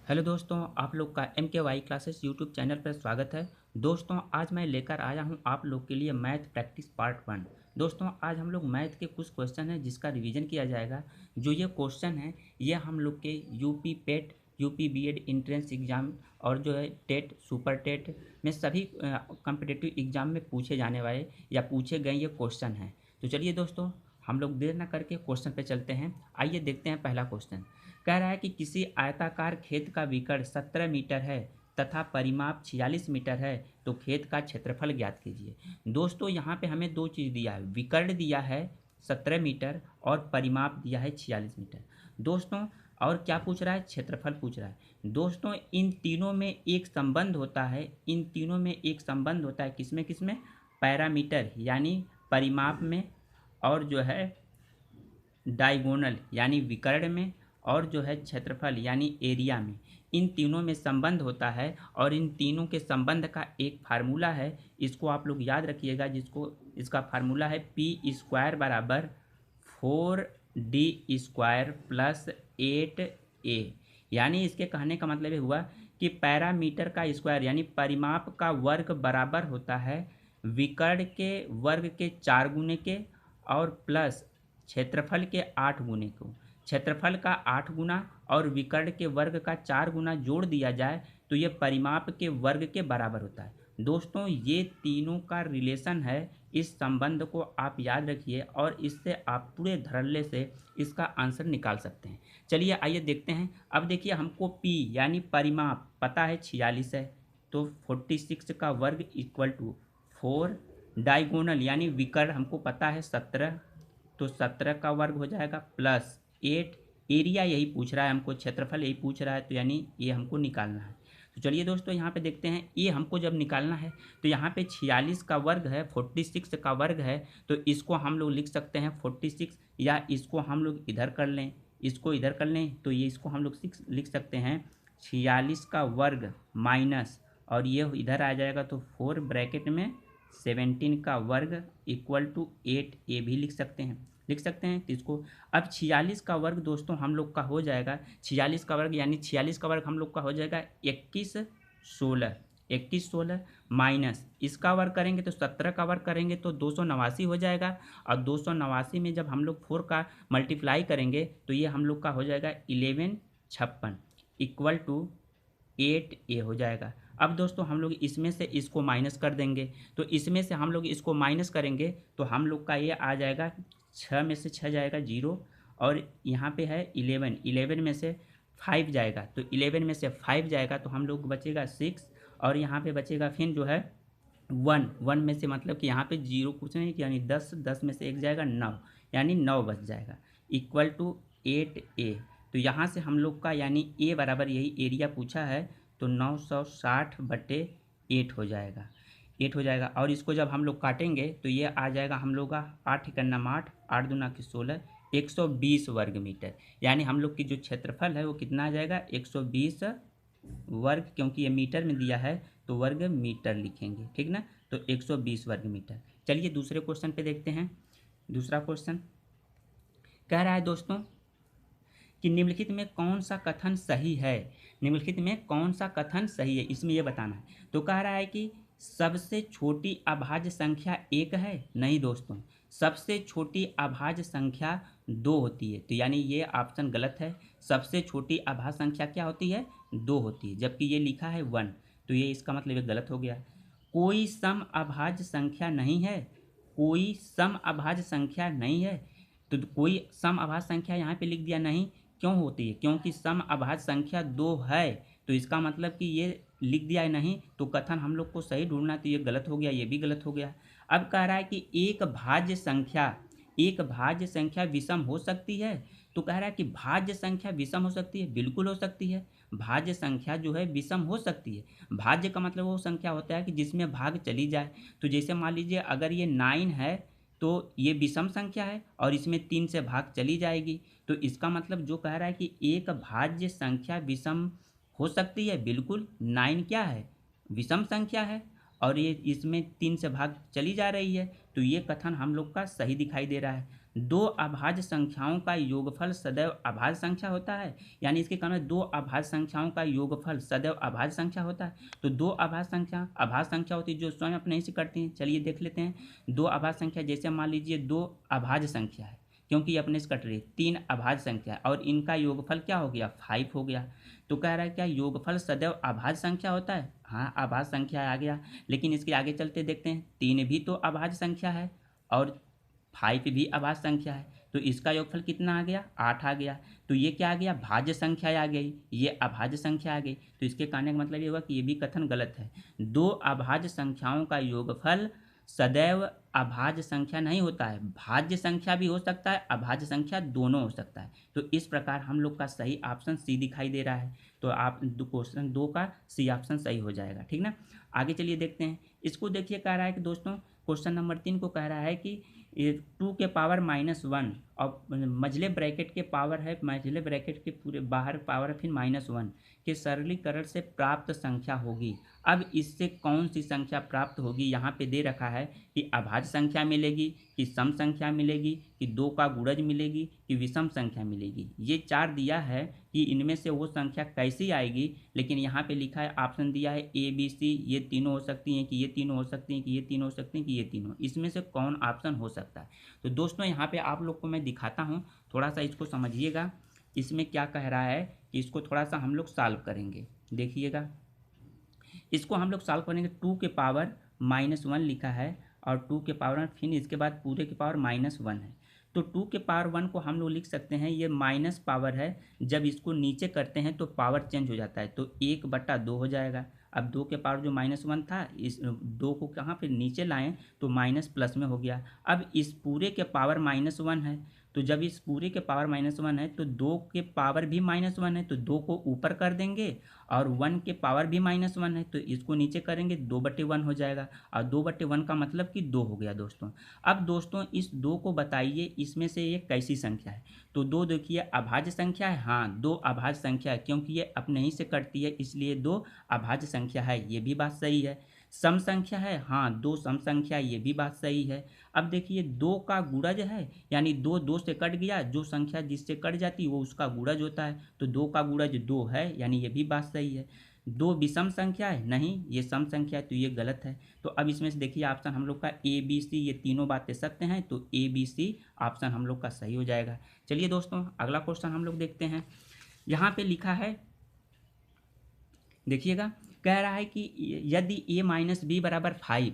Hello दोस्तों, आप लोग का एम के वाई क्लासेस यूट्यूब चैनल पर स्वागत है। दोस्तों, आज मैं लेकर आया हूं आप लोग के लिए मैथ प्रैक्टिस पार्ट 1। दोस्तों, आज हम लोग मैथ के कुछ क्वेश्चन हैं जिसका रिवीजन किया जाएगा। जो ये क्वेश्चन है ये हम लोग के यूपी पेट, यूपी बीएड इंट्रेंस एग्ज़ाम और जो है टेट, सुपर टेट में सभी कॉम्पिटिटिव एग्ज़ाम में पूछे जाने वाले या पूछे गए ये क्वेश्चन हैं। तो चलिए दोस्तों, हम लोग देर ना करके क्वेश्चन पे चलते हैं। आइए देखते हैं पहला क्वेश्चन। कह रहा है कि किसी आयताकार खेत का विकर्ण 17 मीटर है तथा परिमाप 46 मीटर है, तो खेत का क्षेत्रफल ज्ञात कीजिए। दोस्तों, यहाँ पे हमें दो चीज़ दिया है, विकर्ण दिया है 17 मीटर और परिमाप दिया है 46 मीटर। दोस्तों, और क्या पूछ रहा है? क्षेत्रफल पूछ रहा है। दोस्तों, इन तीनों में एक संबंध होता है, इन तीनों में एक संबंध होता है, किसमें किसमें? पैरामीटर यानी परिमाप में, और जो है डायगोनल यानी विकर्ण में, और जो है क्षेत्रफल यानी एरिया में। इन तीनों में संबंध होता है और इन तीनों के संबंध का एक फार्मूला है, इसको आप लोग याद रखिएगा। जिसको इसका फार्मूला है पी स्क्वायर बराबर 4d² प्लस 8a। यानी इसके कहने का मतलब ये हुआ कि पैरामीटर का स्क्वायर यानी परिमाप का वर्ग बराबर होता है विकर्ण के वर्ग के 4 गुने के और प्लस क्षेत्रफल के 8 गुने को। क्षेत्रफल का 8 गुना और विकर्ण के वर्ग का 4 गुना जोड़ दिया जाए तो ये परिमाप के वर्ग के बराबर होता है। दोस्तों, ये तीनों का रिलेशन है, इस संबंध को आप याद रखिए और इससे आप पूरे धड़ल्ले से इसका आंसर निकाल सकते हैं। चलिए आइए देखते हैं। अब देखिए, हमको पी यानी परिमाप पता है 46 है, तो 46 का वर्ग इक्वल टू 4, डायगोनल यानी विकर्ण हमको पता है 17, तो 17 का वर्ग हो जाएगा प्लस 8। एरिया यही पूछ रहा है हमको, क्षेत्रफल यही पूछ रहा है, तो यानी ये हमको निकालना है। तो चलिए दोस्तों, यहाँ पे देखते हैं। ये हमको जब निकालना है तो यहाँ पे 46 का वर्ग है, 46 का वर्ग है, तो इसको हम लोग लिख सकते हैं 46, या इसको हम लोग इधर कर लें, इसको इधर कर लें, तो ये इसको हम लोग लिख सकते हैं 46 का वर्ग माइनस, और ये इधर आ जाएगा तो 4 ब्रैकेट में 17 का वर्ग इक्वल टू 8, ये भी लिख सकते हैं। तो इसको अब 46 का वर्ग दोस्तों हम लोग का हो जाएगा, 46 का वर्ग यानी 46 का वर्ग हम लोग का हो जाएगा 21 16 माइनस इसका वर्ग करेंगे तो 17 का वर्ग करेंगे तो 289 हो जाएगा, और 289 में जब हम लोग 4 का मल्टीप्लाई करेंगे तो ये हम लोग का हो जाएगा 1156 इक्वल टू 8a हो जाएगा। अब दोस्तों, हम लोग इसमें से इसको माइनस कर देंगे, तो इसमें से हम लोग इसको माइनस करेंगे तो हम लोग का ये आ जाएगा 6 में से 6 जाएगा 0, और यहाँ पे है 11, 11 में से 5 जाएगा, तो 11 में से 5 जाएगा तो हम लोग बचेगा 6, और यहाँ पे बचेगा फिर जो है 1, 1 में से मतलब कि यहाँ पे 0 कुछ नहीं, यानी 10, 10 में से 1 जाएगा 9, यानी 9 बच जाएगा इक्वल टू 8a। तो यहाँ से हम लोग का यानी a बराबर यही एरिया पूछा है, तो 960/8 हो जाएगा, 8 हो जाएगा। और इसको जब हम लोग काटेंगे तो ये आ जाएगा हम लोग का 8 × 8, 8 दूना की 16, 120 वर्ग मीटर। यानी हम लोग की जो क्षेत्रफल है वो कितना आ जाएगा 120 वर्ग, क्योंकि ये मीटर में दिया है तो वर्ग मीटर लिखेंगे, ठीक ना। तो 120 वर्ग मीटर। चलिए दूसरे क्वेश्चन पे देखते हैं। दूसरा क्वेश्चन कह रहा है दोस्तों कि निम्नलिखित में कौन सा कथन सही है। निम्नलिखित में कौन सा कथन सही है, इसमें यह बताना है। तो कह रहा है कि सबसे छोटी अभाज्य संख्या 1 है। नहीं दोस्तों, सबसे छोटी अभाज्य संख्या 2 होती है, तो यानी ये ऑप्शन गलत है। सबसे छोटी अभाज्य संख्या क्या होती है? 2 होती है, जबकि ये लिखा है 1, तो ये इसका मतलब ये गलत हो गया। कोई सम अभाज्य संख्या नहीं है, कोई सम अभाज्य संख्या नहीं है, तो कोई सम अभाज्य संख्या यहाँ पे लिख दिया नहीं, क्यों होती है? क्योंकि सम अभाज्य संख्या 2 है, तो इसका मतलब कि ये लिख दिया है नहीं, तो कथन हम लोग को सही ढूंढना, तो ये गलत हो गया, ये भी गलत हो गया। अब कह रहा है कि एक भाज्य संख्या विषम हो सकती है। तो कह रहा है कि भाज्य संख्या विषम हो सकती है, बिल्कुल हो सकती है। भाज्य संख्या जो है विषम हो सकती है। भाज्य का मतलब वो संख्या होता है कि जिसमें भाग चली जाए। तो जैसे मान लीजिए अगर ये 9 है तो ये विषम संख्या है और इसमें 3 से भाग चली जाएगी, तो इसका मतलब जो कह रहा है कि एक भाज्य संख्या विषम हो सकती है, बिल्कुल 9 क्या है? विषम संख्या है, और ये इसमें 3 से भाग चली जा रही है, तो ये कथन हम लोग का सही दिखाई दे रहा है। दो अभाज्य संख्याओं का योगफल सदैव अभाज्य संख्या होता है, यानी इसके कारण में दो अभाज्य संख्याओं का योगफल सदैव अभाज्य संख्या होता है। तो दो अभाज्य संख्या होती है जो स्वयं अपने ही से करती हैं। चलिए देख लेते हैं। दो अभाज्य संख्या, जैसे मान लीजिए दो अभाज्य संख्या है, क्योंकि ये अपने से कट रही है। तीन अभाज्य संख्या है और इनका योगफल क्या हो गया, 5 हो गया। तो कह रहा है क्या योगफल सदैव अभाज्य संख्या होता है? हाँ, अभाज्य संख्या आ गया। लेकिन इसके आगे चलते देखते हैं, 3 भी तो अभाज्य संख्या है और 5 भी अभाज्य संख्या है। तो इसका योगफल कितना आ गया, 8 आ गया। तो ये क्या आ गया, भाज्य संख्या आ गई, ये अभाज्य संख्या आ गई। तो इसके कहने का मतलब ये हुआ कि ये भी कथन गलत है। दो अभाज्य संख्याओं का योगफल सदैव अभाज्य संख्या नहीं होता है। भाज्य संख्या भी हो सकता है, अभाज्य संख्या दोनों हो सकता है। तो इस प्रकार हम लोग का सही ऑप्शन सी दिखाई दे रहा है। तो आप क्वेश्चन 2 का सी ऑप्शन सही हो जाएगा, ठीक ना। आगे चलिए देखते हैं। इसको देखिए, कह रहा है कि दोस्तों क्वेश्चन नंबर 3 को कह रहा है कि 2 के पावर -1 और मझले ब्रैकेट के पावर है, मझले ब्रैकेट के पूरे बाहर पावर है फिर -1 के सरलीकरण से प्राप्त संख्या होगी। अब इससे कौन सी संख्या प्राप्त होगी, यहाँ पे दे रखा है कि अभाज्य संख्या मिलेगी, कि सम संख्या मिलेगी, कि 2 का गुणज मिलेगी, कि विषम संख्या मिलेगी। ये 4 दिया है कि इनमें से वो संख्या कैसी आएगी, लेकिन यहाँ पे लिखा है, ऑप्शन दिया है ए बी सी, ये तीनों हो सकती हैं, कि ये तीनों हो सकती हैं, कि ये तीनों हो सकती हैं, कि ये तीनों, इसमें से कौन ऑप्शन हो सकता है। तो दोस्तों यहाँ पे आप लोग को मैं दिखाता हूँ, थोड़ा सा इसको समझिएगा। इसमें क्या कह रहा है कि इसको थोड़ा सा हम लोग सॉल्व करेंगे, देखिएगा। इसको हम लोग सॉल्व करेंगे। 2 के पावर -1 लिखा है और 2 के पावर फिर इसके बाद पूरे के पावर -1 है। तो 2 के पावर 1 को हम लोग लिख सकते हैं, ये माइनस पावर है, जब इसको नीचे करते हैं तो पावर चेंज हो जाता है, तो 1/2 हो जाएगा। अब 2 के पावर जो -1 था, इस 2 को कहाँ पे नीचे लाएं तो माइनस प्लस में हो गया। अब इस पूरे के पावर -1 है, तो जब इस पूरे के पावर -1 है तो 2 के पावर भी -1 है, तो 2 को ऊपर कर देंगे और 1 के पावर भी -1 है, तो इसको नीचे करेंगे 2/1 हो जाएगा। और 2/1 का मतलब कि 2 हो गया दोस्तों। अब दोस्तों इस 2 को बताइए इसमें से ये कैसी संख्या है। तो 2 देखिए अभाज्य संख्या है, हाँ 2 अभाज्य संख्या है, क्योंकि ये अपने ही से कटती है, इसलिए 2 अभाज्य संख्या है, ये भी बात सही है। सम संख्या है, हाँ 2 सम संख्या, ये भी बात सही है। अब देखिए 2 का गुणज है, यानी 2 2 से कट गया, जो संख्या जिससे कट जाती वो उसका गुणज होता है, तो 2 का गुणज 2 है, यानी ये भी बात सही है। 2 विषम संख्या है, नहीं ये सम संख्या है, तो ये गलत है। तो अब इसमें से देखिए ऑप्शन हम लोग का ए बी सी, ये तीनों बातें सत्य हैं, तो ए बी सी ऑप्शन हम लोग का सही हो जाएगा। चलिए दोस्तों अगला क्वेश्चन हम लोग देखते हैं। यहाँ पे लिखा है, देखिएगा, कह रहा है कि यदि a माइनस बी बराबर 5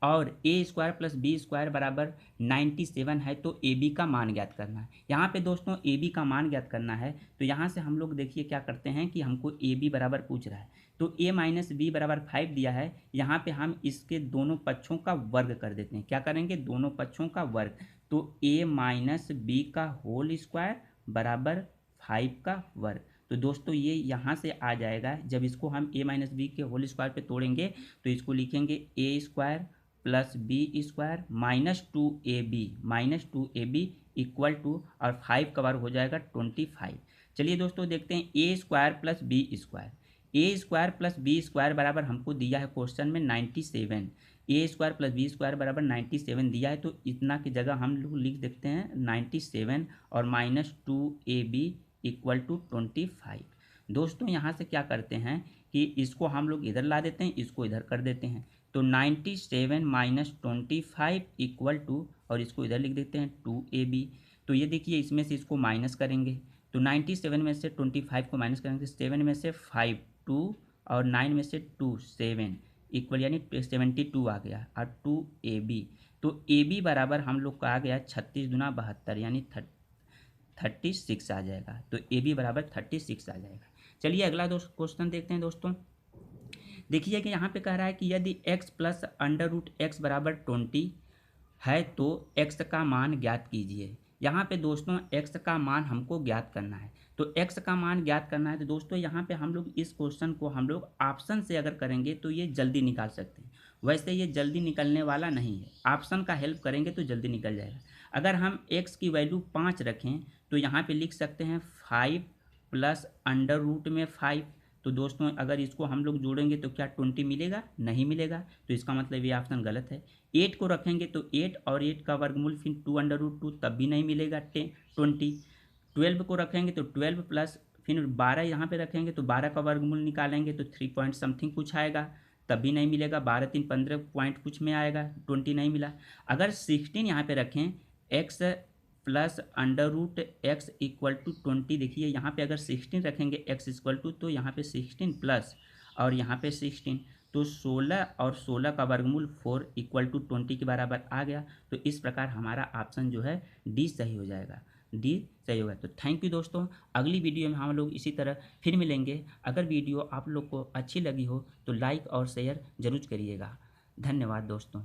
और a² + b² बराबर 97 है तो ए बी का मान ज्ञात करना है। यहाँ पे दोस्तों ए बी का मान ज्ञात करना है, तो यहाँ से हम लोग देखिए क्या करते हैं कि हमको ए बी बराबर पूछ रहा है, तो a माइनस बी बराबर 5 दिया है, यहाँ पे हम इसके दोनों पक्षों का वर्ग कर देते हैं। क्या करेंगे, दोनों पक्षों का वर्ग, तो a माइनस बी का होल स्क्वायर बराबर 5 का वर्ग। तो दोस्तों ये यहाँ से आ जाएगा, जब इसको हम a माइनस बी के होल स्क्वायर पे तोड़ेंगे तो इसको लिखेंगे a² + b² -2ab equal to, और 5 का वर्ग हो जाएगा 25। चलिए दोस्तों देखते हैं a² + b², a² + b² बराबर हमको दिया है क्वेश्चन में 97, a² + b² बराबर 97 दिया है, तो इतना की जगह हम लोग लिख देते हैं 97 और -2ab इक्वल टू 25। दोस्तों यहाँ से क्या करते हैं कि इसको हम लोग इधर ला देते हैं, इसको इधर कर देते हैं, तो 97 - 25 इक्वल टू, और इसको इधर लिख देते हैं 2ab। तो ये देखिए इसमें से इसको माइनस करेंगे, तो 97 में से 25 को माइनस करेंगे, 7 में से 5 2 और 9 में से 2 7 इक्वल, यानी 72 आ गया, और 2ab। तो ab बराबर हम लोग का आ गया 36 दूना 72, यानी 36 आ जाएगा। तो ए बी बराबर 36 आ जाएगा। चलिए अगला क्वेश्चन देखते हैं दोस्तों। देखिए कि यहाँ पे कह रहा है कि यदि x + √x बराबर 20 है तो x का मान ज्ञात कीजिए। यहाँ पे दोस्तों x का मान हमको ज्ञात करना है, तो x का मान ज्ञात करना है, तो दोस्तों यहाँ पे हम लोग इस क्वेश्चन को हम लोग ऑप्शन से अगर करेंगे तो ये जल्दी निकाल सकते हैं। वैसे ये जल्दी निकलने वाला नहीं है, ऑप्शन का हेल्प करेंगे तो जल्दी निकल जाएगा। अगर हम x की वैल्यू 5 रखें तो यहाँ पे लिख सकते हैं 5 + √5, तो दोस्तों अगर इसको हम लोग जोड़ेंगे तो क्या 20 मिलेगा? नहीं मिलेगा, तो इसका मतलब ये ऑप्शन गलत है। 8 को रखेंगे तो 8 और 8 का वर्गमूल फिर 2√2, तब भी नहीं मिलेगा 20। 12 को रखेंगे तो 12 प्लस फिर 12 यहाँ पे रखेंगे तो 12 का वर्गमूल निकालेंगे तो 3 पॉइंट समथिंग कुछ आएगा, तब भी नहीं मिलेगा। 12 3 15 पॉइंट कुछ में आएगा, 20 नहीं मिला। अगर 16 यहाँ पे रखें, x plus √x equal to 20, देखिए यहाँ पे अगर 16 रखेंगे x इक्वल टू, तो यहाँ पे 16 प्लस और यहाँ पे 16, तो 16 और 16 का वर्गमूल 4 इक्वल टू 20 के बराबर आ गया। तो इस प्रकार हमारा ऑप्शन जो है डी सही हो जाएगा, डी सही होगा। तो थैंक यू दोस्तों, अगली वीडियो में हम लोग इसी तरह फिर मिलेंगे। अगर वीडियो आप लोग को अच्छी लगी हो तो लाइक और शेयर जरूर करिएगा। धन्यवाद दोस्तों।